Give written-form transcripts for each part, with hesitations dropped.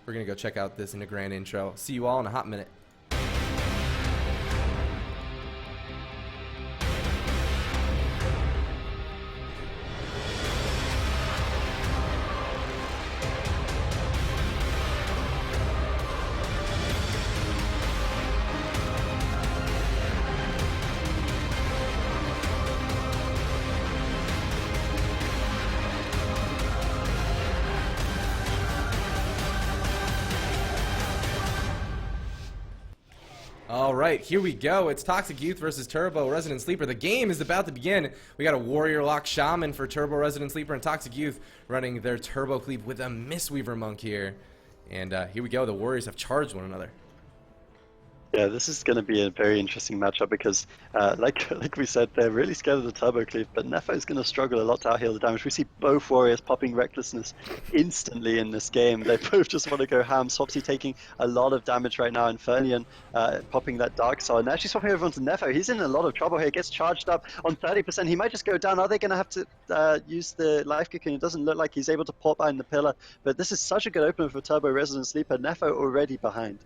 We're going to go check out this in a grand intro. See you all in a hot minute. Alright, here we go. It's Toxic Youth versus Turbo Resident Sleeper. The game is about to begin. We got a Warrior Lock Shaman for Turbo Resident Sleeper and Toxic Youth running their Turbo Cleave with a Mistweaver Monk here. And here we go. The Warriors have charged one another. Yeah, this is going to be a very interesting matchup because, like we said, they're really scared of the Turbo Cleave, but Nefo is going to struggle a lot to out-heal the damage. We see both Warriors popping Recklessness instantly in this game. They both just want to go ham. Swapsy taking a lot of damage right now, Infernian popping that Dark Soul, and actually swapping over onto Nefo. He's in a lot of trouble here. Gets charged up on 30%. He might just go down. Are they going to have to use the Life Cocoon? It doesn't look like he's able to port behind the pillar, but this is such a good opener for Turbo Resident Sleeper. Nefo already behind.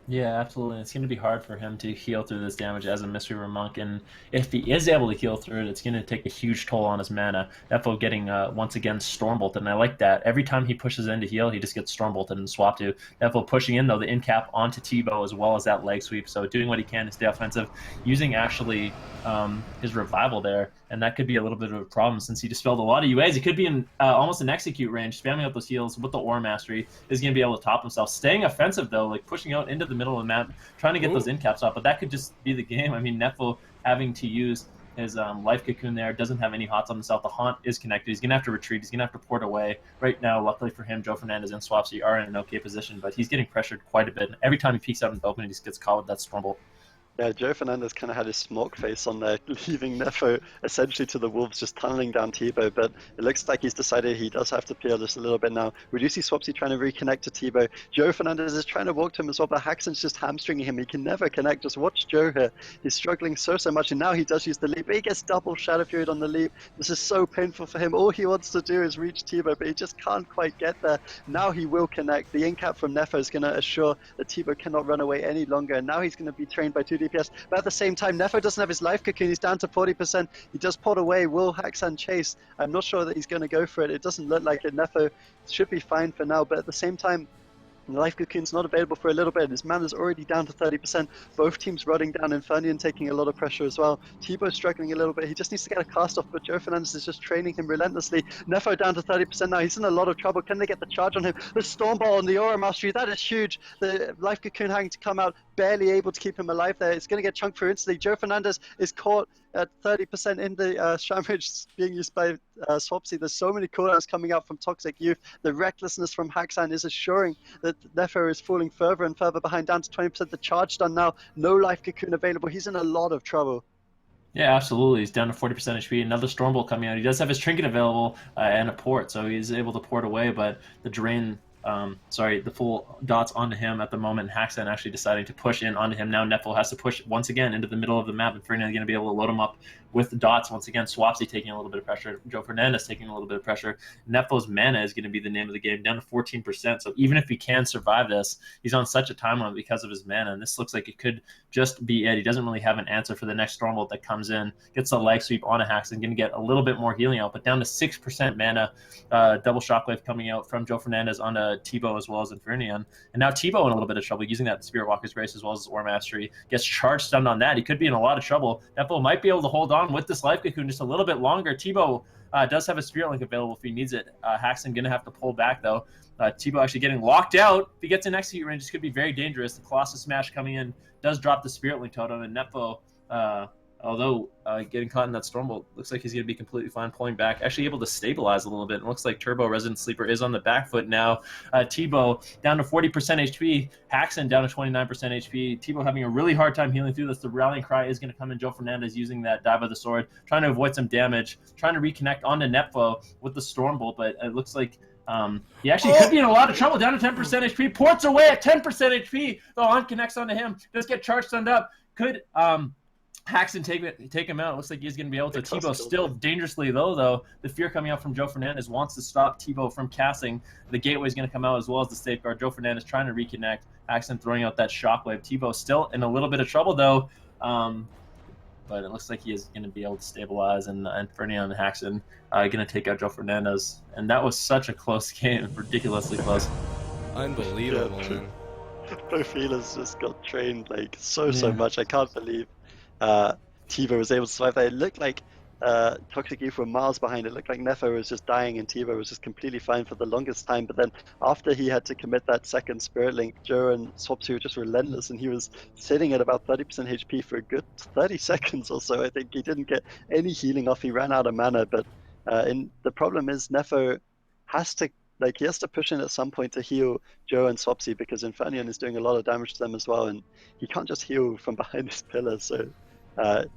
Yeah, absolutely. It's going to be hard for him to heal through this damage as a Mistweaver Monk, and if he is able to heal through it, it's going to take a huge toll on his mana. Nefo getting, once again, Stormbolted, and I like that. Every time he pushes in to heal, he just gets Stormbolted and swapped to. Nefo pushing in, though, the in-cap onto T-Bow as well as that leg sweep, so doing what he can to stay offensive, using actually his Revival there, and that could be a little bit of a problem since he dispelled a lot of UAs. He could be in almost an execute range, spamming out those heals with the Aura Mastery, is going to be able to top himself. Staying offensive, though, like pushing out into the middle of the map, trying to get those in-caps off, but that could just be the game. I mean, Nefo having to use his Life Cocoon there, doesn't have any hots on himself. The Haunt is connected. He's going to have to retreat. He's going to have to port away. Right now, luckily for him, Joe Fernandez and Swapsy are in an okay position, but he's getting pressured quite a bit. And every time he peeks out in the open, he just gets caught with that Stormbolt. Yeah, Joe Fernandez kind of had his smoke face on there, leaving Nefo essentially to the wolves, just tunneling down T-Bow, but it looks like he's decided he does have to peel just a little bit now. We do see Swapsy trying to reconnect to T-Bow. Joe Fernandez is trying to walk to him as well, but Haxon's just hamstringing him. He can never connect. Just watch Joe here. He's struggling so much, and now he does use the leap. He gets double Shadow Fury on the leap. This is so painful for him. All he wants to do is reach T-Bow, but he just can't quite get there. Now he will connect. The in-cap from Nefo is going to assure that T-Bow cannot run away any longer, and now he's going to be trained by 2 DPS, but at the same time, Nefo doesn't have his Life Cocoon. He's down to 40%. He does port away. Will Haxan chase? I'm not sure that he's going to go for it. It doesn't look like it. Nefo should be fine for now, but at the same time, the Life Cocoon's not available for a little bit. His mana's already down to 30%. Both teams running down. Infernian taking a lot of pressure as well. T-Bow's struggling a little bit. He just needs to get a cast off, but Joe Fernandez is just training him relentlessly. Nefo down to 30% now. He's in a lot of trouble. Can they get the charge on him? The Stormbolt on the Aura Mastery, that is huge. The Life Cocoon having to come out, barely able to keep him alive there. It's going to get chunked through instantly. Joe Fernandez is caught at 30% in the Shamrage being used by Swapsy. There's so many cooldowns coming out from Toxic Youth. The recklessness from Haxan is assuring that Nefo is falling further and further behind, down to 20%. The charge done now. No Life Cocoon available. He's in a lot of trouble. Yeah, absolutely. He's down to 40% HP. Another Stormbolt coming out. He does have his Trinket available and a port, so he's able to port away, but the the full dots onto him at the moment. Haxan actually deciding to push in onto him. Now Nefo has to push once again into the middle of the map, and Fernandez going to be able to load him up with dots once again. Swapsy taking a little bit of pressure. Joe Fernandez taking a little bit of pressure. Nefo's mana is going to be the name of the game, down to 14%. So even if he can survive this, he's on such a time limit because of his mana, and this looks like it could just be it. He doesn't really have an answer for the next Stormbolt that comes in. Gets the leg sweep on a Haxan, going to get a little bit more healing out, but down to 6% mana. Double Shockwave coming out from Joe Fernandez onto T-Bow as well as Infernian. And now T-Bow in a little bit of trouble using that Spirit Walker's Grace as well as his Aura Mastery. Gets charged stunned on that. He could be in a lot of trouble. Nefo might be able to hold on with this Life Cocoon just a little bit longer. T-Bow does have a Spirit Link available if he needs it. Haxan going to have to pull back though. T-Bow actually getting locked out. If he gets in execute range, this could be very dangerous. The Colossus Smash coming in does drop the Spirit Link totem, and Nefo, although getting caught in that Stormbolt, looks like he's going to be completely fine pulling back. Actually able to stabilize a little bit. It looks like Turbo Resident Sleeper is on the back foot now. T-Bow down to 40% HP. Haxan down to 29% HP. T-Bow having a really hard time healing through this. The rallying cry is going to come in. Joe Fernandez using that dive of the sword, trying to avoid some damage, trying to reconnect onto Nefo with the Stormbolt, but it looks like he actually could be in a lot of trouble. Down to 10% HP. Ports away at 10% HP. The on connects onto him. Does get charged stunned up. Could Haxton take him out. Looks like he's going to be able to. Cross Tebow kill. still dangerously low, though. The fear coming out from Joe Fernandez wants to stop Tebow from casting. The gateway is going to come out as well as the safeguard. Joe Fernandez trying to reconnect. Haxton throwing out that shockwave. Tebow still in a little bit of trouble, though. But it looks like he is going to be able to stabilize, and Ferdinand and Haxton going to take out Joe Fernandez. And that was such a close game, ridiculously close. Unbelievable, Yeah. man. Both healers just got trained like so much. I can't believe Tebow was able to survive that. It looked like Toxic Youth were miles behind. It looked like Nefo was just dying and Tebow was just completely fine for the longest time. But then after he had to commit that second Spirit Link, Joe and Swapsy were just relentless, and he was sitting at about 30% HP for a good 30 seconds or so. I think he didn't get any healing off. He ran out of mana. But the problem is Nefo has to he has to push in at some point to heal Joe and Swapsy, because Infernion is doing a lot of damage to them as well, and he can't just heal from behind his pillar. So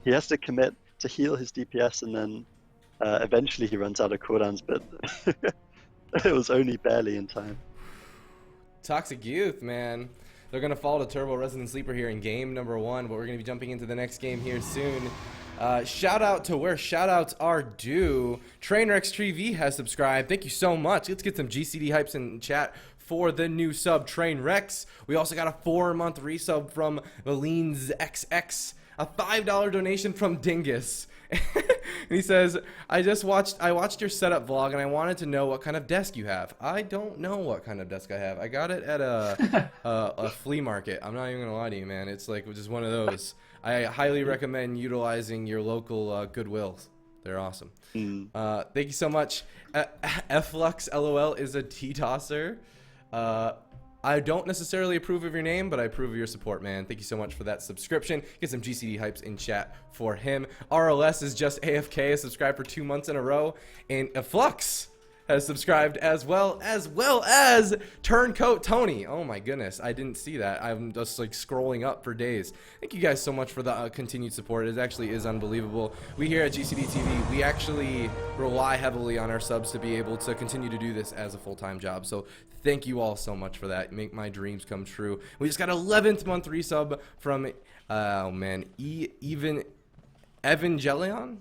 he has to commit to heal his DPS, and then eventually he runs out of cooldowns, but it was only barely in time. Toxic Youth, man. They're going to fall to Turbo Resident Sleeper here in game number 1, but we're going to be jumping into the next game here soon. Shout out to where shout outs are due. Trainrex TV has subscribed. Thank you so much. Let's get some GCD hypes in chat for the new sub Trainrex. We also got a 4-month resub from Valines XX, a $5 donation from Dingus. And he says, I watched your setup vlog and I wanted to know what kind of desk you have. I don't know what kind of desk I have. I got it at a flea market. I'm not even gonna lie to you, man. It's like just one of those. I highly recommend utilizing your local Goodwills. They're awesome. Thank you so much. Flux LOL is a T-tosser. I don't necessarily approve of your name, but I approve of your support, man. Thank you so much for that subscription. Get some GCD hypes in chat for him. RLS is just AFK, has subscribed for 2 months in a row. And Flux has subscribed as well as Turncoat Tony. Oh my goodness, I didn't see that. I'm just like scrolling up for days. Thank you guys so much for the continued support. It actually is unbelievable. We here at GCDTV, we actually rely heavily on our subs to be able to continue to do this as a full-time job. So thank you all so much for that. Make my dreams come true. We just got 11th month resub from, oh man, Evangelion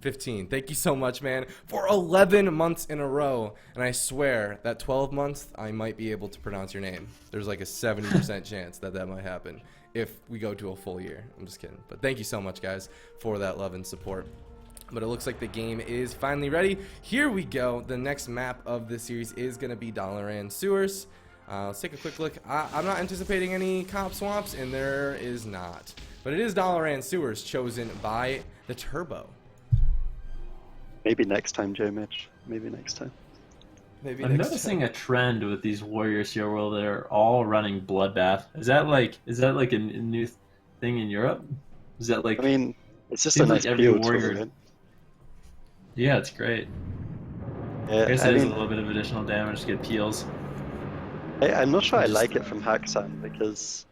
15. Thank you so much, man, for 11 months in a row. And I swear that 12 months, I might be able to pronounce your name. There's like a 70% chance that might happen if we go to a full year. I'm just kidding. But thank you so much, guys, for that love and support. But it looks like the game is finally ready. Here we go. The next map of this series is going to be Dalaran Sewers. Let's take a quick look. I'm not anticipating any comp swaps, and there is not. But it is Dalaran Sewers, chosen by the Turbo. Maybe next time, Joe Mitch. Maybe next time. Maybe I'm next noticing time. a trend with these warriors here where they're all running Bloodbath. Is that like a new thing in Europe? Is that like? I mean, it's just a seems nice like every peel warrior. tool, right? Yeah, it's great. Yeah, I guess I it is a mean, little bit of additional damage to get peels. I'm not sure I Just- like it from Haxan, because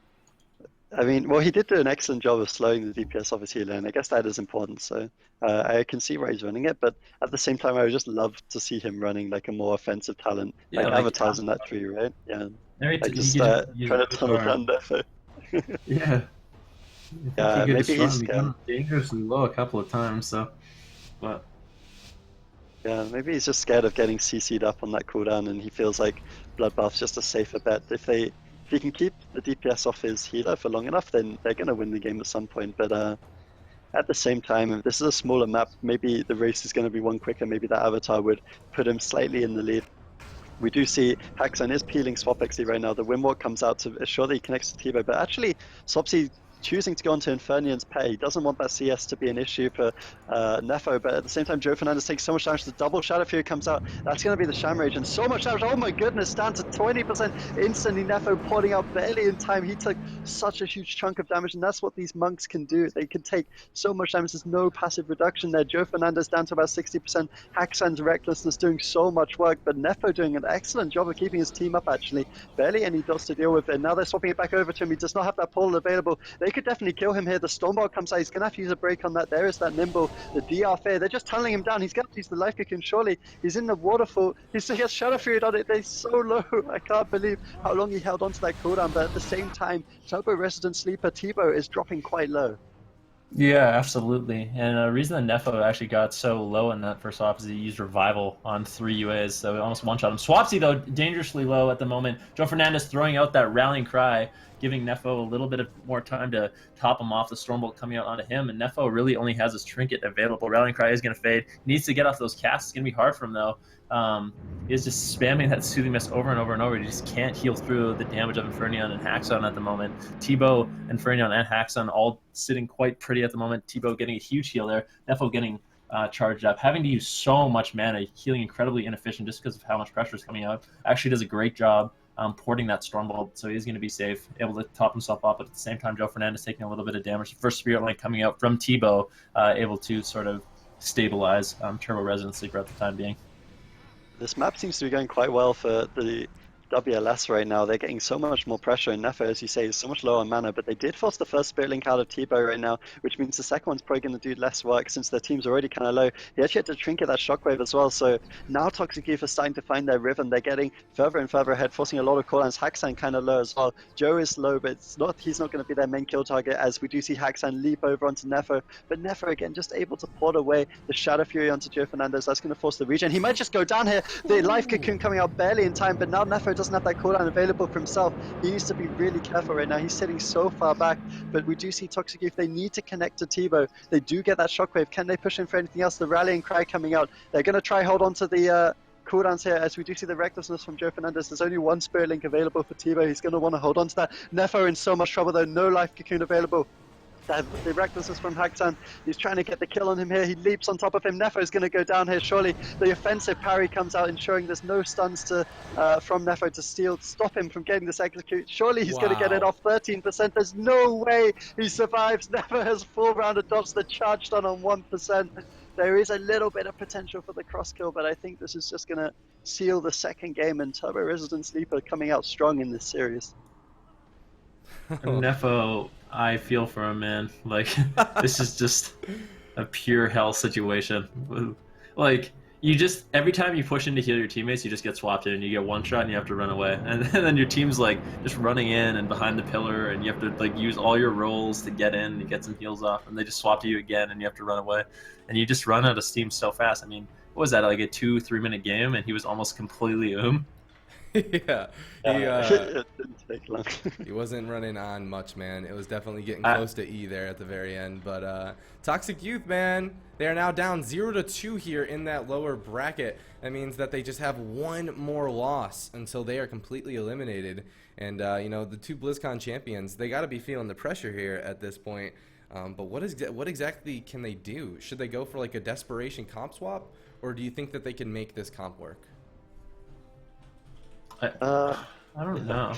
I mean, well, he did do an excellent job of slowing the DPS off his healer, and I guess that is important. So I can see why he's running it, but at the same time, I would just love to see him running like a more offensive talent, Yeah, like like Avatar's in that tree, right? Yeah, Every like he just could use trying to tunnel Avatar. down Defo. Yeah. Yeah, He could maybe destroy he's him. He got him dangerously low a couple of times, so. But Yeah, maybe he's just scared of getting CC'd up on that cooldown, and he feels like Bloodbath's just a safer bet. If he can keep the DPS off his healer for long enough, then they're going to win the game at some point. But at the same time, if this is a smaller map, maybe the race is going to be one quicker. Maybe that Avatar would put him slightly in the lead. We do see Haxan is peeling Swap XD right now. The Windwalk comes out to assure that he connects to Tebow, but actually Swapsy choosing to go into Infernion's pay. He doesn't want that CS to be an issue for Nefo, but at the same time, Joe Fernandez takes so much damage. The double Shadow Fury comes out. That's going to be the Sham Rage, and so much damage. Oh my goodness, down to 20% instantly. Nefo porting out barely in time. He took such a huge chunk of damage, and that's what these monks can do. They can take so much damage. There's no passive reduction there. Joe Fernandez down to about 60%. Haxan's recklessness doing so much work, but Nefo doing an excellent job of keeping his team up, actually. Barely any dots to deal with, and now they're swapping it back over to him. He does not have that portal available. They could definitely kill him here. The Stormbolt comes out. He's going to have to use a break on that. There is that Nimble, the DR Fair. They're just tunneling him down. He's going to use the Life Cocoon, surely. He's in the waterfall. He has Shadow Fury on it. They're so low. I can't believe how long he held on to that cooldown, but at the same time, Turbo Resident Sleeper Tebow is dropping quite low. Yeah, absolutely. And the reason that Nefo actually got so low in that first off is he used Revival on 3 UAs, so it almost one-shot him. Swapsy, though, dangerously low at the moment. Joe Fernandez throwing out that rallying cry, giving Nefo a little bit of more time to top him off. The Stormbolt coming out onto him, and Nefo really only has his trinket available. Rallying cry is going to fade. He needs to get off those casts. It's going to be hard for him, though. He's just spamming that Soothing Mist over and over and over. He just can't heal through the damage of Infernion and Haxon at the moment. T-Bow, Infernion, and Haxon all sitting quite pretty at the moment. T-Bow getting a huge heal there. Nefo getting charged up. Having to use so much mana, healing incredibly inefficient just because of how much pressure is coming out. Actually does a great job porting that Stormbolt, so he's going to be safe, able to top himself up. But at the same time, Joe Fernandez taking a little bit of damage. The first Spirit Link coming out from T-Bow, able to sort of stabilize Turbo Resident Sleeper at the time being. This map seems to be going quite well for the WLS right now. They're getting so much more pressure, and Nefo, as you say, is so much lower on mana, but they did force the first Spirit Link out of T-Bow right now, which means the second one's probably going to do less work since their team's already kind of low. He actually had to trinket that Shockwave as well, so now Toxic Youth are starting to find their rhythm. They're getting further and further ahead, forcing a lot of cooldowns. Haxan kind of low as well. Joe is low, but he's not going to be their main kill target, as we do see Haxan leap over onto Nefo, but Nefo again just able to port away the Shadow Fury onto Joe Fernandez. That's going to force the regen. He might just go down here. The Life Cocoon coming out barely in time, but now Nefo doesn't have that cooldown available for himself. He needs to be really careful right now. He's sitting so far back, but we do see Toxic Youth. They need to connect to T-Bow. They do get that Shockwave. Can they push in for anything else? The Rallying Cry coming out. They're going to try hold on to the cooldowns here, as we do see the recklessness from Joe Fernandez. There's only one Spirit Link available for T-Bow. He's going to want to hold on to that. Nefo in so much trouble though. No Life Cocoon available. The recklessness from Haxan. He's trying to get the kill on him here. He leaps on top of him. Nefo is going to go down here. Surely the offensive parry comes out, ensuring there's no stuns from Nefo to stop him from getting this execute. Surely he's going to get it off 13%. There's no way he survives. Nefo has full round of dodge. The charge stun on 1%. There is a little bit of potential for the cross kill, but I think this is just going to seal the second game, and Turbo Resident Sleeper coming out strong in this series. Nefo, I feel for him, man. Like, this is just a pure hell situation. Like, you just, every time you push in to heal your teammates, you just get swapped in. You get one shot and you have to run away. And then your team's like just running in and behind the pillar, and you have to like use all your rolls to get in and get some heals off, and they just swap to you again and you have to run away. And you just run out of steam so fast. I mean, what was that, like a 2-3 minute game, and he was almost completely Yeah, it didn't take long. he wasn't running on much, man. It was definitely getting close to E there at the very end. But Toxic Youth, man, they are now down 0-2 here in that lower bracket. That means that they just have one more loss until they are completely eliminated. And you know, the two BlizzCon champions, they got to be feeling the pressure here at this point. But what exactly can they do? Should they go for like a desperation comp swap, or do you think that they can make this comp work? I don't know.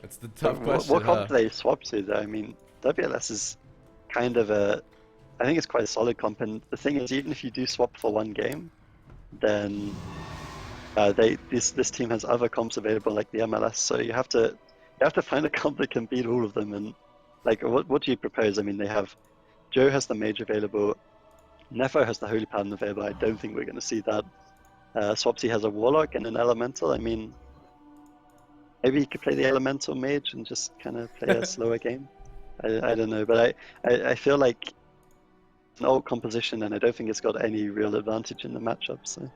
That's the tough question. What comp do they swap to though? I mean, WLS is kind of I think it's quite a solid comp, and the thing is, even if you do swap for one game, then this team has other comps available like the MLS, so you have to find a comp that can beat all of them. And like, what do you propose? I mean, they have Joe has the mage available, Nefo has the Holy Paladin available. I don't think we're going to see that. Swapsy has a warlock and an elemental. I mean, maybe he could play the elemental mage and just kind of play a slower game. I don't know, but I feel like it's an old composition, and I don't think it's got any real advantage in the matchup. So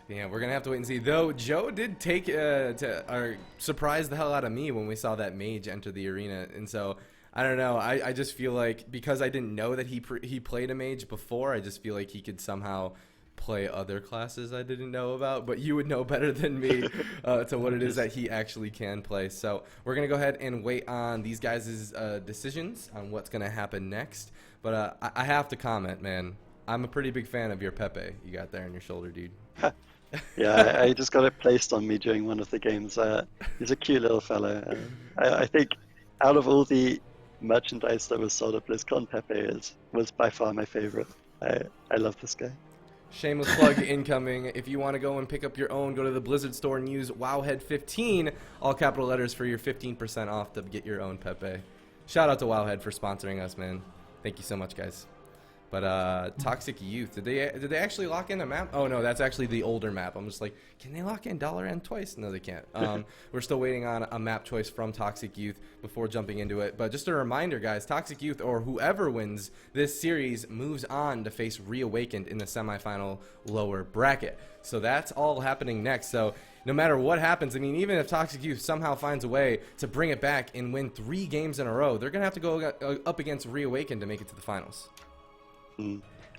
yeah, we're gonna have to wait and see. Though Joe did take surprise the hell out of me when we saw that mage enter the arena, and so I don't know. I just feel like, because I didn't know that he played a mage before, I just feel like he could somehow play other classes I didn't know about, but you would know better than me to what it is that he actually can play. So we're gonna go ahead and wait on these guys' decisions on what's gonna happen next. But I have to comment, man. I'm a pretty big fan of your Pepe you got there on your shoulder, dude. Yeah, I just got it placed on me during one of the games. He's a cute little fellow. I think out of all the merchandise that was sold at BlizzCon, Pepe was by far my favorite. I love this guy. Shameless plug incoming. If you want to go and pick up your own, go to the Blizzard store and use WoWHead15, all capital letters, for your 15% off to get your own Pepe. Shout out to WoWHead for sponsoring us, man. Thank you so much, guys. But Toxic Youth, did they actually lock in a map? Oh no, that's actually the older map. I'm just like, can they lock in $N twice? No, they can't. We're still waiting on a map choice from Toxic Youth before jumping into it. But just a reminder, guys, Toxic Youth, or whoever wins this series, moves on to face Reawakened in the semifinal lower bracket. So that's all happening next. So no matter what happens, I mean, even if Toxic Youth somehow finds a way to bring it back and win 3 games in a row, they're gonna have to go up against Reawakened to make it to the finals.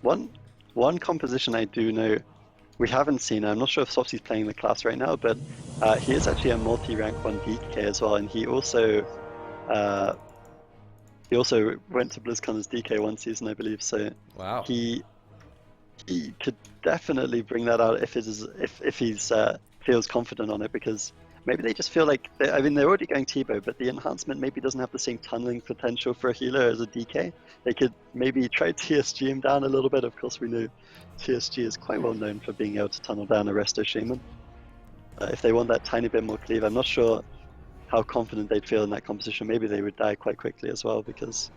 One composition I do know we haven't seen, I'm not sure if Softy's playing the class right now, but he is actually a multi-rank 1 DK as well, and he also went to BlizzCon as DK one season, I believe. So wow, he could definitely bring that out if he's feels confident on it, because maybe they just feel like I mean, they're already going T-Bow, but the enhancement maybe doesn't have the same tunneling potential for a healer as a DK. They could maybe try TSG him down a little bit. Of course, we know TSG is quite well known for being able to tunnel down a Resto Shaman. If they want that tiny bit more cleave, I'm not sure how confident they'd feel in that composition. Maybe they would die quite quickly as well because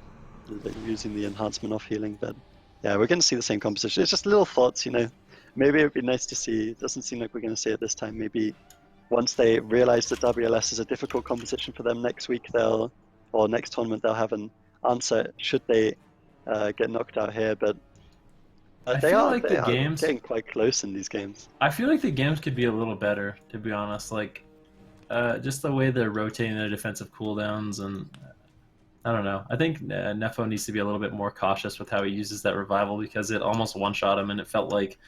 they're using the enhancement off healing. But yeah, we're going to see the same composition. It's just little thoughts, you know. Maybe it would be nice to see. It doesn't seem like we're going to see it this time. Maybe once they realize that WLS is a difficult composition for them next week, or next tournament, they'll have an answer should they get knocked out here. But they are getting quite close in these games. I feel like the games could be a little better, to be honest. Like, just the way they're rotating their defensive cooldowns, and I don't know. I think Nefo needs to be a little bit more cautious with how he uses that revival, because it almost one-shot him, and it felt like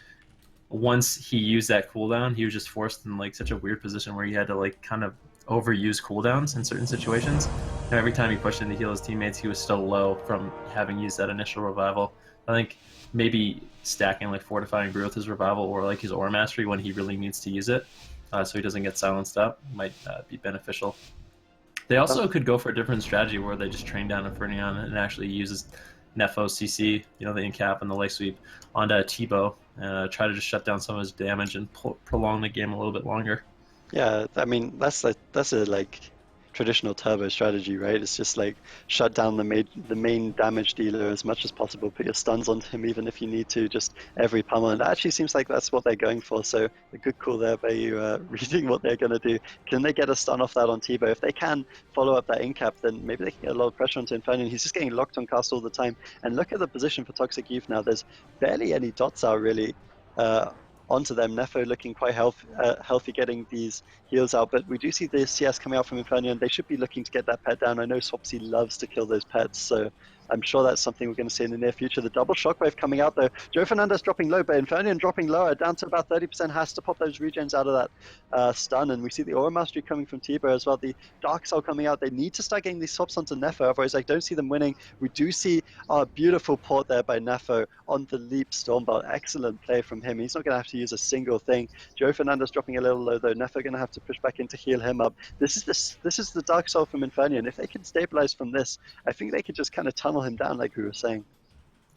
once he used that cooldown, he was just forced in like such a weird position where he had to like kind of overuse cooldowns in certain situations. And every time he pushed in to heal his teammates, he was still low from having used that initial revival. I think maybe stacking like Fortifying Brew with his revival, or like his Aura Mastery when he really needs to use it, so he doesn't get silenced up, might be beneficial. They also could go for a different strategy where they just train down Infernion and actually uses Nefo CC, you know, the in-cap and the light sweep onto T-Bow, and try to just shut down some of his damage and prolong the game a little bit longer. Yeah, I mean, that's a like traditional turbo strategy, right? It's just like shut down the main damage dealer as much as possible, put your stuns onto him even if you need to, just every pummel. And it actually seems like that's what they're going for, so a good call there by you reading what they're going to do. Can they get a stun off that on T-Bow? If they can follow up that in-cap, then maybe they can get a lot of pressure onto Infernion. He's just getting locked on cast all the time. And look at the position for Toxic Youth now. There's barely any dots out really onto them. Nefo looking quite healthy getting these heals out, but we do see the CS coming out from Infernion. They should be looking to get that pet down. I know Swapsy loves to kill those pets, so I'm sure that's something we're going to see in the near future. The double shockwave coming out though. Joe Fernandez dropping low, but Infernion dropping lower, down to about 30%, has to pop those regens out of that stun, and we see the Aura Mastery coming from T-Bow as well. The Dark Soul coming out. They need to start getting these swaps onto Nefo, otherwise I don't see them winning. We do see a beautiful port there by Nefo on the Leap Stormbolt. Excellent play from him. He's not going to have to use a single thing. Joe Fernandez dropping a little low though. Nefo going to have to push back in to heal him up. This is the Dark Soul from Infernion. If they can stabilize from this, I think they could just kind of tunnel him down like we were saying.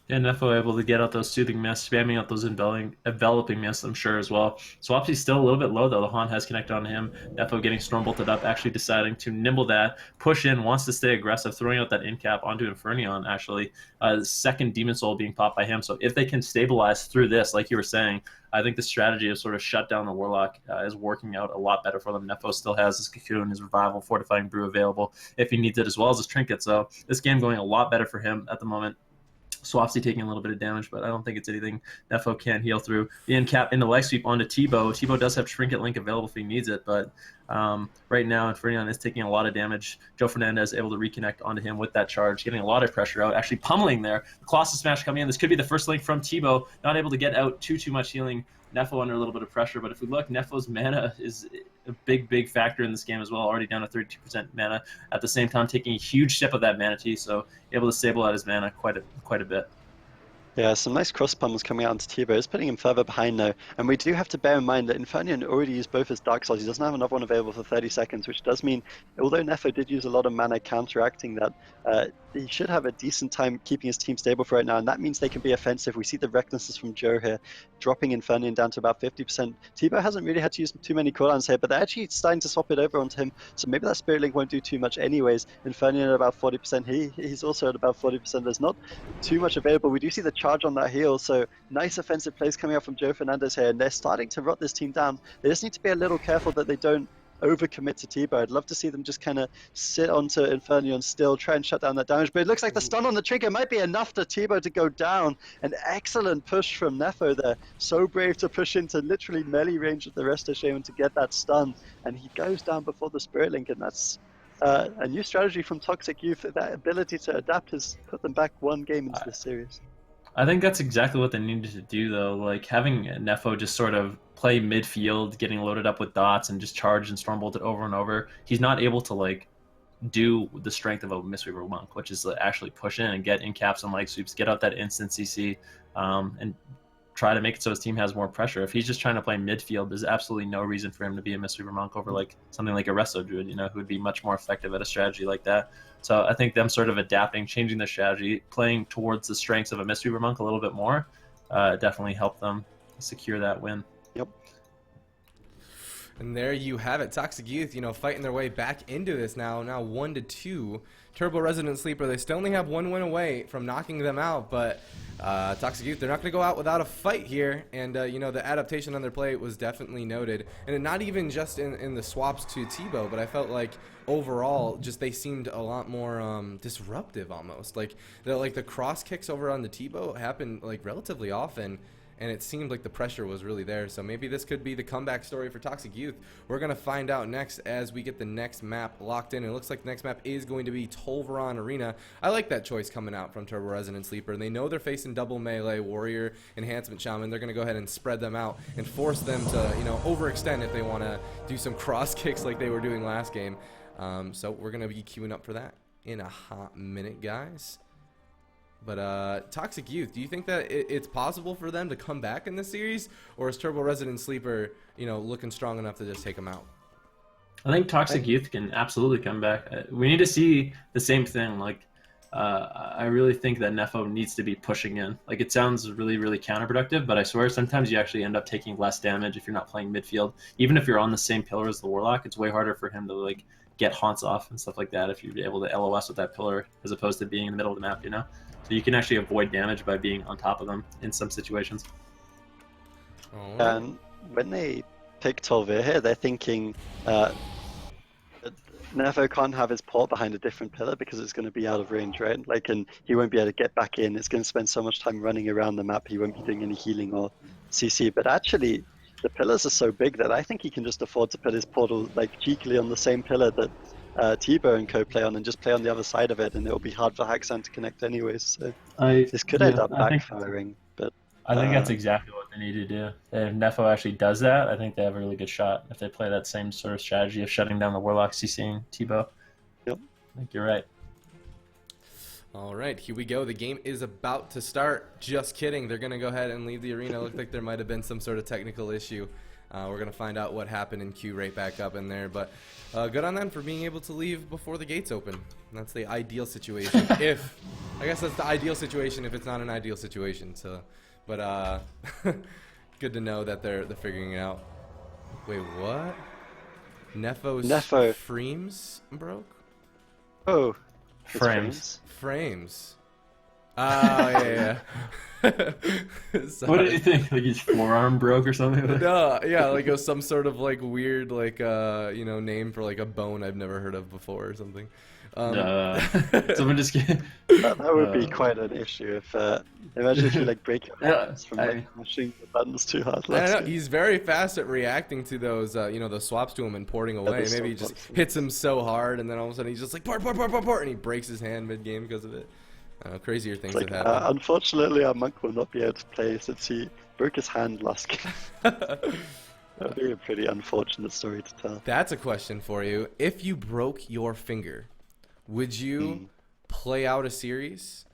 Yeah, Nefo able to get out those soothing mists, spamming out those enveloping mists, I'm sure, as well. Swapsy's still a little bit low, though. The Haunt has connected on him. Nefo getting Stormbolted up, actually deciding to nimble that, push in, wants to stay aggressive, throwing out that in-cap onto Infernion, actually. Second Demon Soul being popped by him. So if they can stabilize through this, like you were saying, I think the strategy of sort of shut down the Warlock is working out a lot better for them. Nefo still has his Cocoon, his Revival, Fortifying Brew available if he needs it, as well as his Trinket. So this game going a lot better for him at the moment. Swapsy taking a little bit of damage, but I don't think it's anything Nefo can't heal through. The in-cap into life sweep onto T-Bow. T-Bow does have Trinket Link available if he needs it, but right now Infernion is taking a lot of damage. Joe Fernandez able to reconnect onto him with that charge, getting a lot of pressure out, actually pummeling there. The Colossus Smash coming in. This could be the first link from T-Bow, not able to get out too much healing. Nefo under a little bit of pressure, but if we look, Nefo's mana is a big factor in this game as well, already down to 32% mana, at the same time taking a huge sip of that Mana Tea, so able to stabilize his mana quite a bit. Yeah, some nice cross pummels coming out onto T-Bow. It's putting him further behind now. And we do have to bear in mind that Infernion already used both his Dark Souls. He doesn't have another one available for 30 seconds, which does mean, although Nefo did use a lot of mana counteracting that, he should have a decent time keeping his team stable for right now, and that means they can be offensive. We see the recklessness from Joe here, dropping Infernion down to about 50%. T-Bow hasn't really had to use too many cooldowns here, but they're actually starting to swap it over onto him, so maybe that Spirit Link won't do too much anyways. Infernion at about 40%, he's also at about 40%. There's not too much available. We do see the charge on that heal. So nice offensive plays coming out from Joe Fernandez here, and they're starting to rot this team down. They just need to be a little careful that they don't overcommit to T-Bow. I'd love to see them just kind of sit onto Infernion still, try and shut down that damage, but it looks like the stun on the trigger might be enough for T-Bow to go down. An excellent push from Nefo there. So brave to push into literally melee range of the rest of Shaman to get that stun, and he goes down before the Spirit Link, and that's a new strategy from Toxic Youth. That ability to adapt has put them back one game into this series. I think that's exactly what they needed to do, though. Like, having Nefo just sort of play midfield, getting loaded up with dots, and just charge and stormbolt it over and over. He's not able to, like, do the strength of a Mistweaver Monk, which is actually push in and get in caps and leg sweeps, get out that instant CC, and try to make it so his team has more pressure. If he's just trying to play midfield, there's absolutely no reason for him to be a Mistweaver Monk over, like, something like a Resto Druid, you know, who would be much more effective at a strategy like that. So I think them sort of adapting, changing their strategy, playing towards the strengths of a Mistweaver Monk a little bit more, definitely helped them secure that win. Yep. And there you have it. Toxic Youth, you know, fighting their way back into this now 1-2. Turbo Resident Sleeper, they still only have one win away from knocking them out, but Toxic Youth, they're not going to go out without a fight here, and you know, the adaptation on their play was definitely noted, and not even just in the swaps to T-Bow, but I felt like overall, just they seemed a lot more disruptive almost. Like the cross kicks over on the T-Bow happened like relatively often, and it seemed like the pressure was really there. So maybe this could be the comeback story for Toxic Youth. We're going to find out next as we get the next map locked in. It looks like the next map is going to be Tolvaron Arena. I like that choice coming out from Turbo Resident Sleeper. They know they're facing double melee, Warrior, Enhancement Shaman. They're going to go ahead and spread them out and force them to, you know, overextend if they want to do some cross kicks like they were doing last game. So we're going to be queuing up for that in a hot minute, guys. But Toxic Youth, do you think that it's possible for them to come back in this series, or is Turbo Resident Sleeper, you know, looking strong enough to just take them out? I think Toxic Youth can absolutely come back. We need to see the same thing. Like, I really think that Nefo needs to be pushing in. Like, it sounds really, really counterproductive, but I swear sometimes you actually end up taking less damage if you're not playing midfield. Even if you're on the same pillar as the Warlock, it's way harder for him to, like, get haunts off and stuff like that if you're able to LOS with that pillar as opposed to being in the middle of the map, you know? So you can actually avoid damage by being on top of them in some situations. And when they pick Tolvir here, they're thinking Nefo can't have his port behind a different pillar because it's going to be out of range, right? Like, and he won't be able to get back in. It's going to spend so much time running around the map, he won't be doing any healing or CC. But actually, the pillars are so big that I think he can just afford to put his portal, like, cheekily on the same pillar that T-Bow and co play on, and just play on the other side of it, and it'll be hard for Haxan to connect anyways. So this could end up backfiring. But I think that's exactly what they need to do. If Nefo actually does that, I think they have a really good shot if they play that same sort of strategy of shutting down the Warlock, CCing T-Bow. Yep. I think you're right. All right, here we go. The game is about to start. Just kidding. They're going to go ahead and leave the arena. Looked like there might have been some sort of technical issue. We're going to find out what happened and queue right back up in there. But good on them for being able to leave before the gates open. That's the ideal situation. I guess that's the ideal situation if it's not an ideal situation. So, but good to know that they're figuring it out. Wait, what? Nefo frames broke? Oh, Frames. Oh, yeah. What do you think? Like his forearm broke or something? No, yeah, like some sort of like weird like you know, name for like a bone I've never heard of before or something. Someone just that would be quite an issue if imagine if you like break your hands from like mashing the buttons too hard. I don't know. He's very fast at reacting to those you know, those swaps to him and porting away. Maybe he just hits him so hard, and then all of a sudden he's just like port, and he breaks his hand mid game because of it. Crazier things have happened. Unfortunately, our monk will not be able to play since he broke his hand last game. That would be a pretty unfortunate story to tell. That's a question for you. If you broke your finger, would you play out a series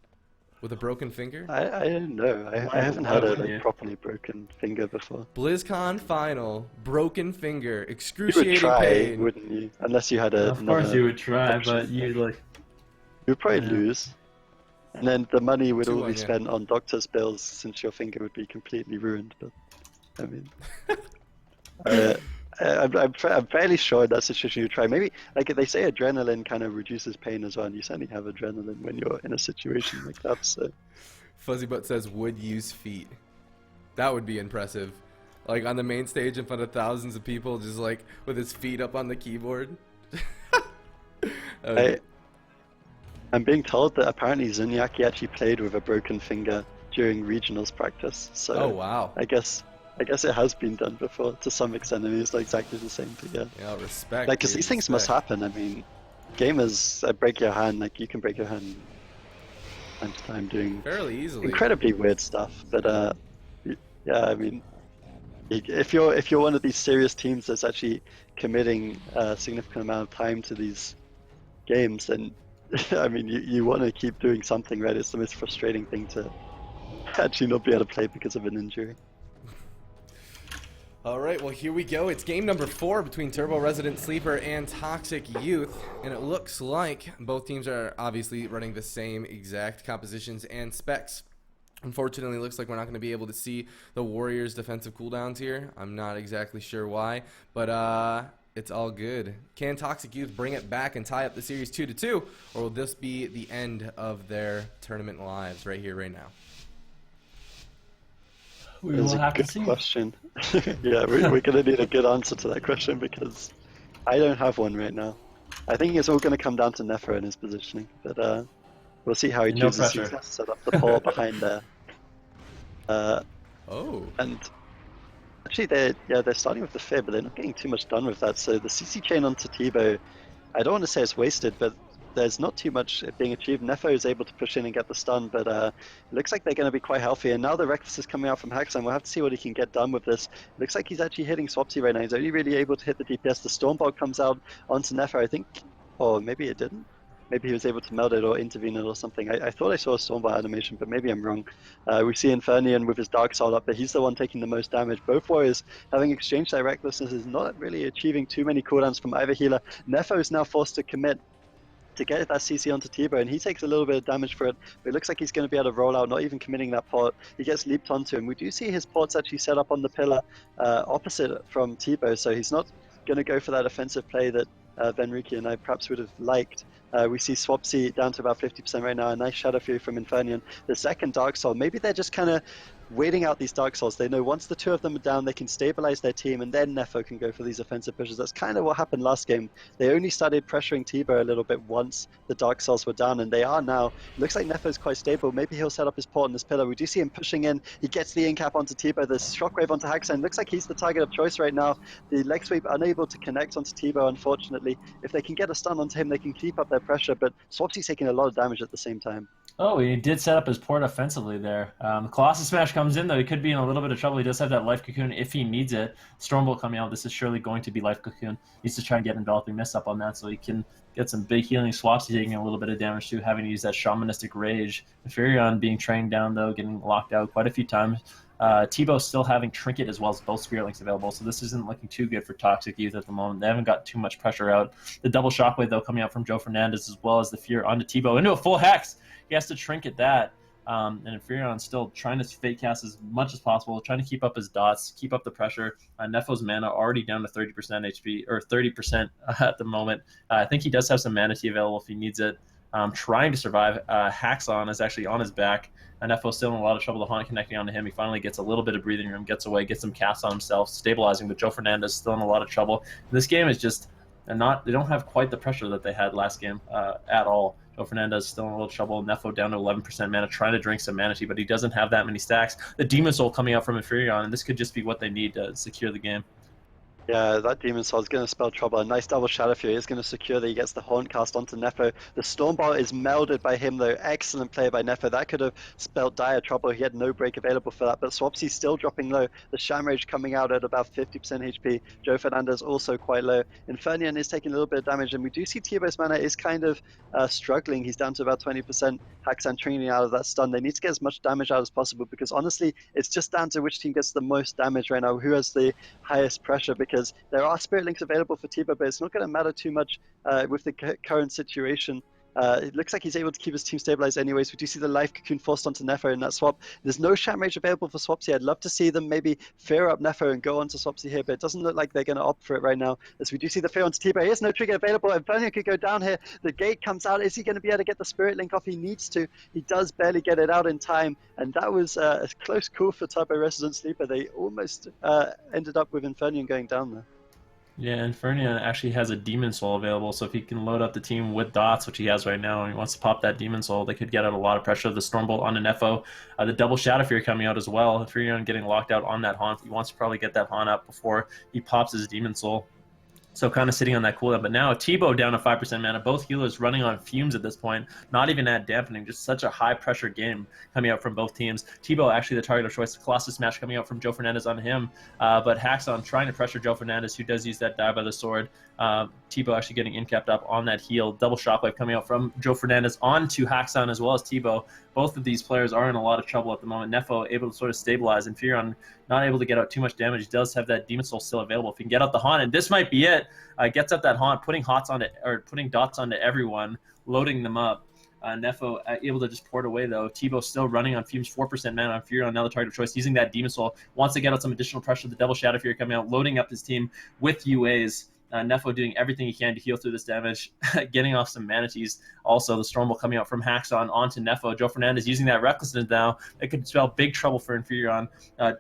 with a broken finger? I don't know. I haven't had a like, properly broken finger before. BlizzCon final, broken finger, You excruciating would try, pain. wouldn't you? Unless you had a. Of course you would try, but you'd like. You would probably lose. And then the money would all be 2-1, spent on doctor's bills since your finger would be completely ruined. But I mean, I'm fairly sure in that situation you try. Maybe like they say, adrenaline kind of reduces pain as well, and you certainly have adrenaline when you're in a situation like that. So Fuzzybutt says would use feet. That would be impressive. Like on the main stage in front of thousands of people, just like with his feet up on the keyboard. I'm being told that apparently Zunyaki actually played with a broken finger during regionals practice. So Oh wow. I guess it has been done before to some extent. I mean, it's not exactly the same, but yeah. Yeah, respect. Like, because these things must happen. I mean, gamers break your hand. Like, you can break your hand time to time doing fairly easily. incredibly weird stuff. But yeah, I mean, if you're one of these serious teams that's actually committing a significant amount of time to these games, then I mean, you want to keep doing something, right? It's the most frustrating thing to actually not be able to play because of an injury. All right, well, here we go. It's game number 4 between Turbo Resident Sleeper and Toxic Youth, and it looks like both teams are obviously running the same exact compositions and specs. Unfortunately, it looks like we're not going to be able to see the Warriors' defensive cooldowns here. I'm not exactly sure why, but it's all good. Can Toxic Youth bring it back and tie up the series 2-2, or will this be the end of their tournament lives right here, right now? We will have to see. Question. Yeah, we're going to need a good answer to that question because I don't have one right now. I think it's all going to come down to Nefer and his positioning, but we'll see how he chooses to set up the pole behind there. And actually, they're starting with the Fib, but they're not getting too much done with that. So the CC chain onto Tebow, I don't want to say it's wasted, but there's not too much being achieved. Nefo is able to push in and get the stun, but it looks like they're going to be quite healthy. And now the Reckless is coming out from Haxan. We'll have to see what he can get done with this. It looks like he's actually hitting Swapsy right now. He's only really able to hit the DPS. The Stormbolt comes out onto Nefo, I think. Or maybe it didn't. Maybe he was able to melt it or intervene it or something. I thought I saw a Stormbolt animation, but maybe I'm wrong. We see Infernian with his Dark Soul up, but he's the one taking the most damage. Both warriors having exchanged their Recklessness is not really achieving too many cooldowns from either healer. Nefo is now forced to commit to get that CC onto Tebow, and he takes a little bit of damage for it, but it looks like he's going to be able to roll out, not even committing that port. He gets leaped onto him. We do see his ports actually set up on the pillar opposite from Tebow, so he's not going to go for that offensive play that Venriki and I perhaps would have liked. We see Swapsy down to about 50% right now, a nice Shadow Fury from Infernian. The second Dark Soul, maybe they're just kind of waiting out these Dark Souls. They know once the two of them are down, they can stabilize their team, and then Nefo can go for these offensive pushes. That's kind of what happened last game. They only started pressuring Tebow a little bit once the Dark Souls were down, and they are now. Looks like Nefo's quite stable. Maybe he'll set up his port on this pillar. We do see him pushing in. He gets the incap onto Tebow. The Shockwave onto Haxan. Looks like he's the target of choice right now. The leg sweep unable to connect onto Tebow, unfortunately. If they can get a stun onto him, they can keep up their pressure, but Swapsy's taking a lot of damage at the same time. Oh, he did set up his port offensively there. Colossus Smash comes in, though. He could be in a little bit of trouble. He does have that Life Cocoon if he needs it. Stormbolt coming out. This is surely going to be Life Cocoon. He needs to try and get Enveloping Mist up on that so he can get some big healing swaps. He's taking a little bit of damage too, having to use that Shamanistic Rage. Inferion being trained down, though, getting locked out quite a few times. Tebow still having Trinket as well as both Spirit Links available, so this isn't looking too good for Toxic Youth at the moment. They haven't got too much pressure out. The double Shockwave, though, coming out from Joe Fernandez, as well as the Fear onto Tebow into a full Hex. He has to Trinket that. And Inferion still trying to fake cast as much as possible, trying to keep up his dots, keep up the pressure. Nefo's mana already down to 30% HP, or 30% at the moment. I think he does have some Mana Tea available if he needs it. Trying to survive. Haxon is actually on his back. Nefo's still in a lot of trouble. The Haunt connecting onto him. He finally gets a little bit of breathing room, gets away, gets some casts on himself, stabilizing, but Joe Fernandez still in a lot of trouble. This game is just they don't have quite the pressure that they had last game at all. Joe Fernandez still in a little trouble. Nefo down to 11% mana, trying to drink some Mana Tea, but he doesn't have that many stacks. The Demon Soul coming out from Inferion, and this could just be what they need to secure the game. Yeah, that Demon Soul is going to spell trouble. A nice double Shadow Fury is going to secure that he gets the Haunt cast onto Nefo. The Stormbolt is melded by him, though. Excellent play by Nefo. That could have spelled dire trouble. He had no break available for that, but Swapsy's still dropping low. The Sham Rage coming out at about 50% HP. Joe Fernandez also quite low. Infernian is taking a little bit of damage, and we do see Tebow's mana is kind of struggling. He's down to about 20%. Haxan training out of that stun. They need to get as much damage out as possible, because honestly, it's just down to which team gets the most damage right now, who has the highest pressure, because there are Spirit Links available for Tebow, but it's not going to matter too much with the current situation. It looks like he's able to keep his team stabilized anyways. We do see the life cocoon forced onto Nefo in that swap. There's no Sham Rage available for Swapsy. I'd love to see them maybe fear up Nefo and go onto Swapsy here, but it doesn't look like they're going to opt for it right now, as we do see the fear onto T-Bow. Here's no trigger available. Inferno could go down here. The gate comes out. Is he going to be able to get the Spirit Link off? He needs to. He does barely get it out in time, and that was a close call for Turbo Resident Sleeper. They almost ended up with Inferno going down there. Yeah, Infernian actually has a Demon Soul available, so if he can load up the team with dots, which he has right now, and he wants to pop that Demon Soul, they could get out a lot of pressure. The Stormbolt on an Nefo, the double Shadow Fury coming out as well. Infernian getting locked out on that Haunt. He wants to probably get that Haunt up before he pops his Demon Soul. So kind of sitting on that cooldown. But now T-Bow down to 5% mana. Both healers running on fumes at this point. Not even at dampening. Just such a high-pressure game coming out from both teams. T-Bow actually the target of choice. The Colossus Smash coming out from Joe Fernandez on him. But Haxon trying to pressure Joe Fernandez, who does use that dive by the sword. T-Bow actually getting in-capped up on that heal. Double Shockwave coming out from Joe Fernandez onto Haxon as well as T-Bow. Both of these players are in a lot of trouble at the moment. Nefo able to sort of stabilize, and Furion not able to get out too much damage. He does have that Demon Soul still available. If he can get out the Haunt, and this might be it. Gets up that Haunt, putting dots onto everyone, loading them up. Nefo able to just port away though. T-Bow still running on fumes, 4% mana on Furion, another target of choice, using that Demon Soul. Wants to get out some additional pressure. The Devil Shadow Fury coming out, loading up his team with UAs. Nefo doing everything he can to heal through this damage, getting off some manatees. Also, the Stormbolt coming out from Haxon onto Nefo. Joe Fernandez using that Recklessness now. It could spell big trouble for Infurion.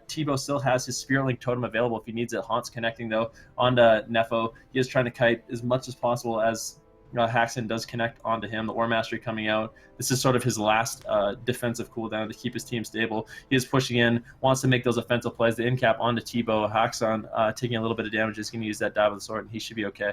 T-Bow still has his Spirit Link Totem available if he needs it. Haunt's connecting, though, onto Nefo. He is trying to kite as much as possible as Haxon does connect onto him. The Ore Mastery coming out. This is sort of his last defensive cooldown to keep his team stable. He is pushing in, wants to make those offensive plays. The in-cap onto T-Bow. Haxon taking a little bit of damage is going to use that dive of the sword, and he should be okay.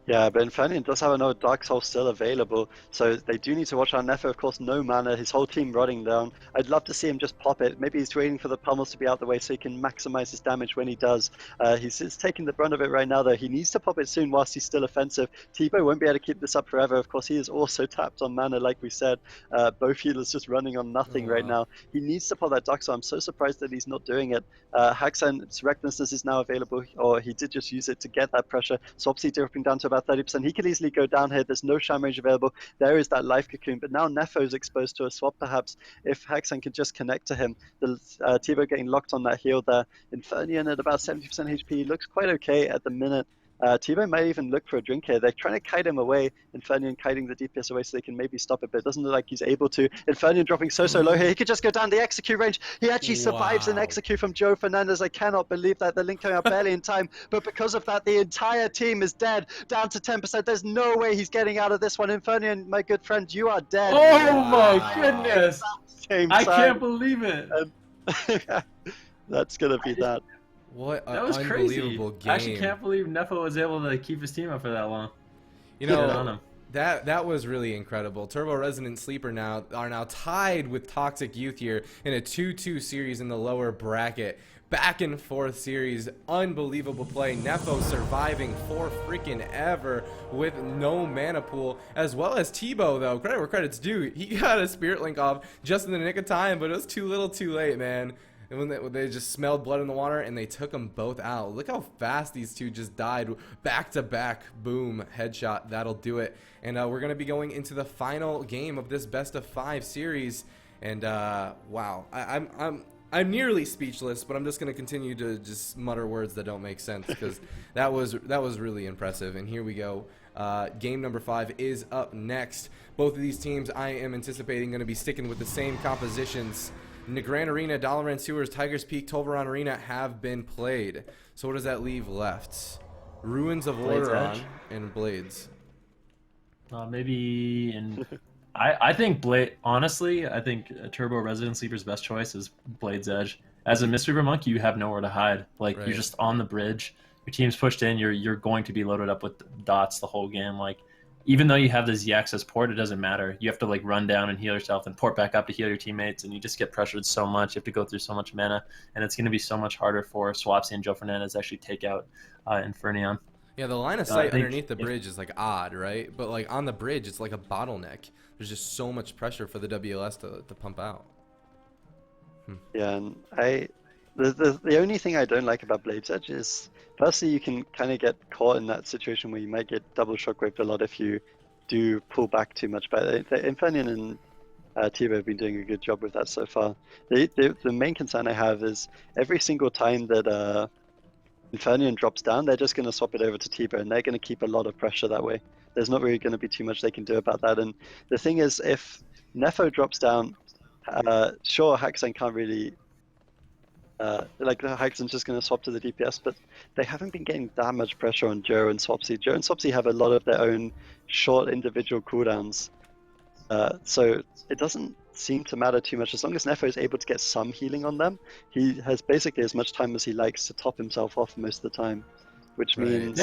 Yeah, but Infernian does have another Dark Soul still available, so they do need to watch out. Nefo, of course, no mana, his whole team rotting down. I'd love to see him just pop it. Maybe he's waiting for the pummels to be out the way so he can maximize his damage when he does. He's taking the brunt of it right now, though. He needs to pop it soon whilst he's still offensive. T-Bow won't be able to keep this up forever. Of course, he is also tapped on mana, like we said. Both healers just running on nothing right now. He needs to pop that Dark Soul. I'm so surprised that he's not doing it. Haxon's Recklessness is now available, or he did just use it to get that pressure. Swapsy dropping down to about 30%. He could easily go down here. There's no Sham Rage available. There is that Life Cocoon, but now Nefo's exposed to a swap perhaps. If Haxon could just connect to him. The T-Bow getting locked on that heal there. Infernian at about 70% HP looks quite okay at the minute. T-Bow might even look for a drink here. They're trying to kite him away. Infernian kiting the DPS away so they can maybe stop it, but it doesn't look like he's able to. Infernian dropping so low here. He could just go down the execute range. He actually survives an execute from Joe Fernandez. I cannot believe that. The link coming out barely in time, but because of that, the entire team is dead. Down to 10%. There's no way he's getting out of this one. Infernian, my good friend, you are dead. Oh my goodness! I can't believe it. That's gonna be that. What an that was unbelievable crazy. game. I actually can't believe Nefo was able to keep his team up for that long. You know, that was really incredible. Turbo Resident Sleeper are now tied with Toxic Youth here in a 2-2 series in the lower bracket. Back and forth series, unbelievable play. Nefo surviving for freaking ever with no mana pool, as well as T-Bow though. Credit where credit's due. He got a Spirit Link off just in the nick of time, but it was too little too late, man. And when they just smelled blood in the water and they took them both out. Look how fast these two just died. Back to back, boom, headshot. That'll do it. And we're going to be going into the final game of this best of 5 series. And wow, I'm nearly speechless, but I'm just going to continue to just mutter words that don't make sense because that was really impressive. And here we go. Game number 5 is up next. Both of these teams I am anticipating going to be sticking with the same compositions. Grand Arena, Dalaran Sewers, Tigers Peak, Tolvaron Arena have been played. So what does that leave left? Ruins of Lordaeron and Blades. Maybe in... I think honestly, I think Turbo Resident Sleeper's best choice is Blade's Edge. As a Mistweaver Monk, you have nowhere to hide. Like, You're just on the bridge. Your team's pushed in. You're going to be loaded up with dots the whole game. Like, even though you have this Z-Access port, it doesn't matter. You have to like run down and heal yourself and port back up to heal your teammates, and you just get pressured so much. You have to go through so much mana, and it's going to be so much harder for Swapsy and Joe Fernandez to actually take out Infernion. Yeah, the line of sight underneath the bridge is like odd, right? But like on the bridge, it's like a bottleneck. There's just so much pressure for the WLS to pump out. Yeah, and the only thing I don't like about Blade's Edge is, firstly, you can kind of get caught in that situation where you might get double shockwaved a lot if you do pull back too much. But Infernian and Tibo have been doing a good job with that so far. The main concern I have is every single time that Infernian drops down, they're just going to swap it over to Tibo, and they're going to keep a lot of pressure that way. There's not really going to be too much they can do about that. And the thing is, if Nefo drops down, sure, Haxan can't really... like, Haxan's just going to swap to the DPS, but they haven't been getting that much pressure on Joe and Swapsy. Joe and Swapsy have a lot of their own short individual cooldowns. So it doesn't seem to matter too much. As long as Nefo is able to get some healing on them, he has basically as much time as he likes to top himself off most of the time, which means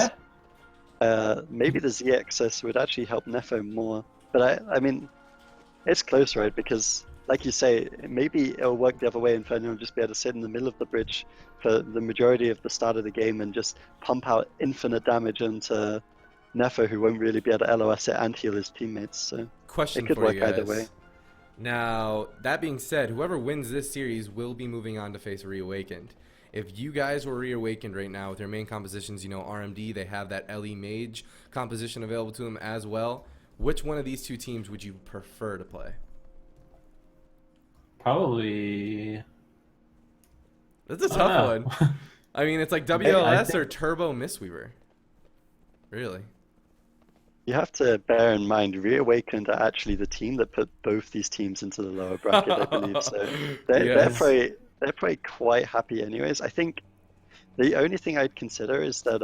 maybe the Z access would actually help Nefo more. But I mean, it's close, right? Because like you say, maybe it'll work the other way. Inferno will just be able to sit in the middle of the bridge for the majority of the start of the game and just pump out infinite damage into Nefo, who won't really be able to LOS it and heal his teammates. So Question it could for work you guys. either way. Now, that being said, whoever wins this series will be moving on to face Reawakened. If you guys were Reawakened right now with your main compositions, you know, RMD, they have that LE Mage composition available to them as well. Which one of these two teams would you prefer to play? Probably... That's a tough one. I mean, it's like WLS or Turbo Mistweaver. Really? You have to bear in mind, Reawakened are actually the team that put both these teams into the lower bracket, I believe. So they're probably quite happy anyways. I think the only thing I'd consider is that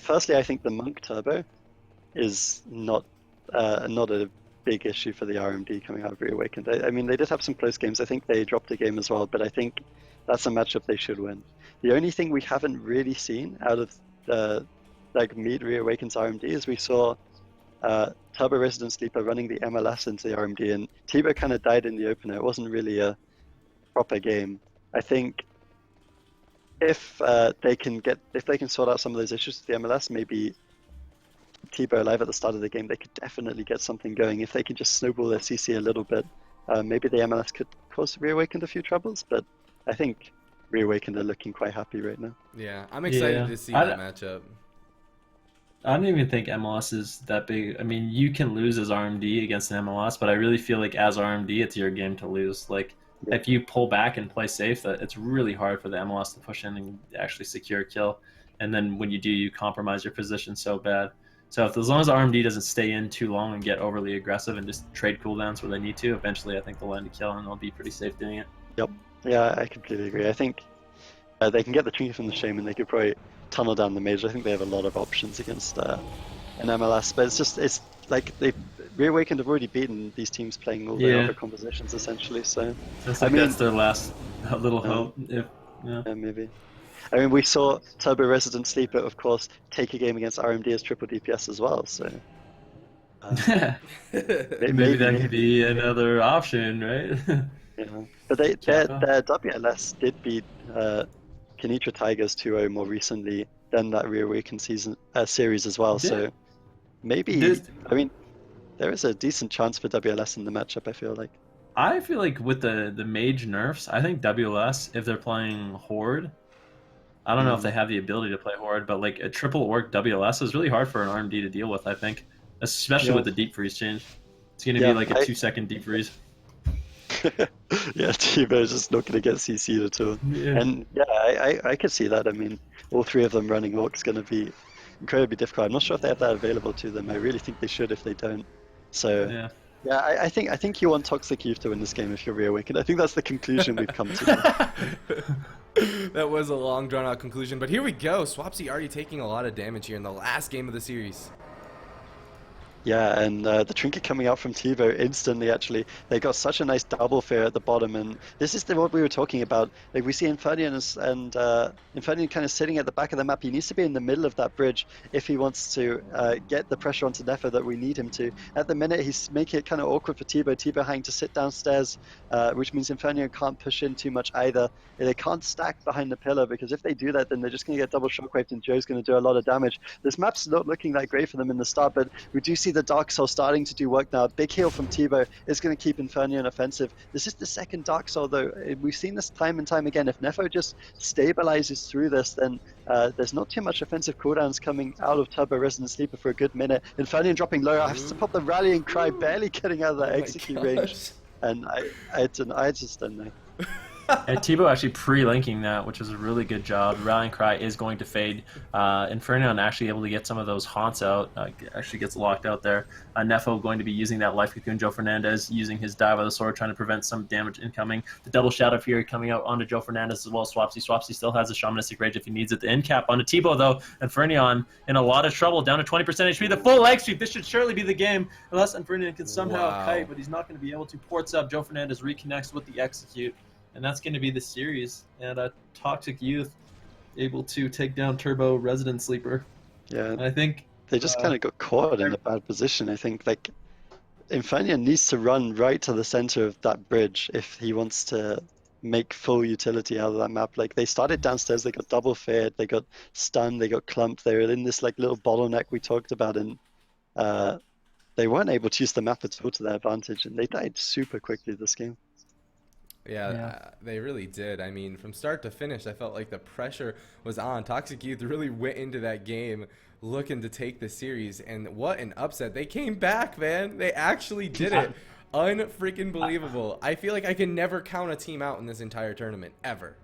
firstly, I think the Monk Turbo is not a big issue for the RMD coming out of Reawakened. I mean, they did have some close games. I think they dropped a game as well, but I think that's a matchup they should win. The only thing we haven't really seen out of like meet Reawakened's RMD is we saw Turbo Resident Sleeper running the MLS into the RMD, and Tibo kind of died in the opener. It wasn't really a proper game. I think if they can sort out some of those issues with the MLS, maybe Tibo alive at the start of the game, they could definitely get something going. If they could just snowball their CC a little bit, maybe the MLS could cause Reawakened a few troubles, but I think Reawakened are looking quite happy right now. Yeah, I'm excited to see that matchup. I don't even think MLS is that big. I mean, you can lose as RMD against an MLS, but I really feel like as RMD, it's your game to lose. Like, if you pull back and play safe, it's really hard for the MLS to push in and actually secure a kill. And then when you do, you compromise your position so bad. So as long as RMD doesn't stay in too long and get overly aggressive and just trade cooldowns where they need to, eventually I think they'll land a kill and they'll be pretty safe doing it. Yep. Yeah, I completely agree. I think they can get the trinket from the Shaman. They could probably tunnel down the Mage. I think they have a lot of options against an MLS, but it's like Reawakened have already beaten these teams playing all their other compositions essentially. So that's their last little hope. Yeah, maybe. I mean, we saw Turbo Resident Sleeper, of course, take a game against RMD as triple DPS as well. So maybe that could be another option, right? Yeah, but their WLS did beat Kenitra Tigers 2-0 more recently than that Reawakened series as well. So maybe, I mean, there is a decent chance for WLS in the matchup, I feel like. I feel like with the Mage nerfs, I think WLS, if they're playing Horde, I don't know if they have the ability to play Horde, but like a triple orc WLS is really hard for an RMD to deal with, I think. Especially with the deep freeze change. It's going to be like a 2-second deep freeze. Yeah, Tibo's just not going to get CC'd at all. Yeah. And yeah, I could see that. I mean, all three of them running Orc's going to be incredibly difficult. I'm not sure if they have that available to them. I really think they should if they don't. So yeah, I think you want Toxic Youth to win this game if you're Reawakened. I think that's the conclusion we've come to. That was a long drawn out conclusion, but here we go. Swapsy already taking a lot of damage here in the last game of the series. Yeah, and the trinket coming out from Tibo instantly, actually. They got such a nice double fear at the bottom, and this is what we were talking about. Like, we see Infernian and Infernian kind of sitting at the back of the map. He needs to be in the middle of that bridge if he wants to get the pressure onto Nefo that we need him to. At the minute, he's making it kind of awkward for Tibo. Tibo having to sit downstairs, which means Infernian can't push in too much either. They can't stack behind the pillar, because if they do that, then they're just going to get double shockwaved, and Joe's going to do a lot of damage. This map's not looking that great for them in the start, but we do see the Dark Soul starting to do work now. Big heal from T-Bow is going to keep Infernian offensive. This is the second Dark Soul, though. We've seen this time and time again. If Nefo just stabilizes through this, then there's not too much offensive cooldowns coming out of Turbo Resident Sleeper for a good minute. Infernian dropping low, has to pop the rallying cry, barely getting out of that execute range. And I just don't know. And Tebow actually pre-linking that, which was a really good job. Rallying Cry is going to fade. Infernion actually able to get some of those haunts out. Actually gets locked out there. Nefo going to be using that Life Cocoon. Joe Fernandez using his Dive of the Sword, trying to prevent some damage incoming. The double Shadow Fury coming out onto Joe Fernandez as well. Swapsy still has a Shamanistic Rage if he needs it. The end cap onto Tebow, though. Infernion in a lot of trouble, down to 20% HP. The full leg sweep. This should surely be the game, unless Infernion can somehow kite, but he's not going to be able to. Ports up. Joe Fernandez reconnects with the execute. And that's going to be the series. And Toxic Youth able to take down Turbo Resident Sleeper. Yeah, and I think they just kind of got caught in a bad position. I think like Infernion needs to run right to the center of that bridge if he wants to make full utility out of that map. Like they started downstairs, they got double feared, they got stunned, they got clumped. They were in this like little bottleneck we talked about, and they weren't able to use the map at all to their advantage, and they died super quickly this game. Yeah, they really did. I mean, from start to finish, I felt like the pressure was on. Toxic Youth really went into that game looking to take the series, and what an upset. They came back, man. They actually did it. Unfreaking believable. I feel like I can never count a team out in this entire tournament, ever.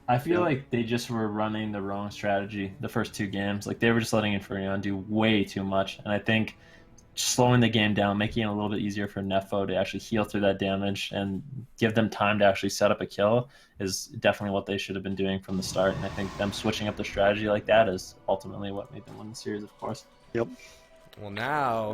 I feel like they just were running the wrong strategy the first two games. Like, they were just letting Infernion do way too much, and I think slowing the game down, making it a little bit easier for Nefo to actually heal through that damage and give them time to actually set up a kill is definitely what they should have been doing from the start. And I think them switching up the strategy like that is ultimately what made them win the series, of course. Yep. Well, now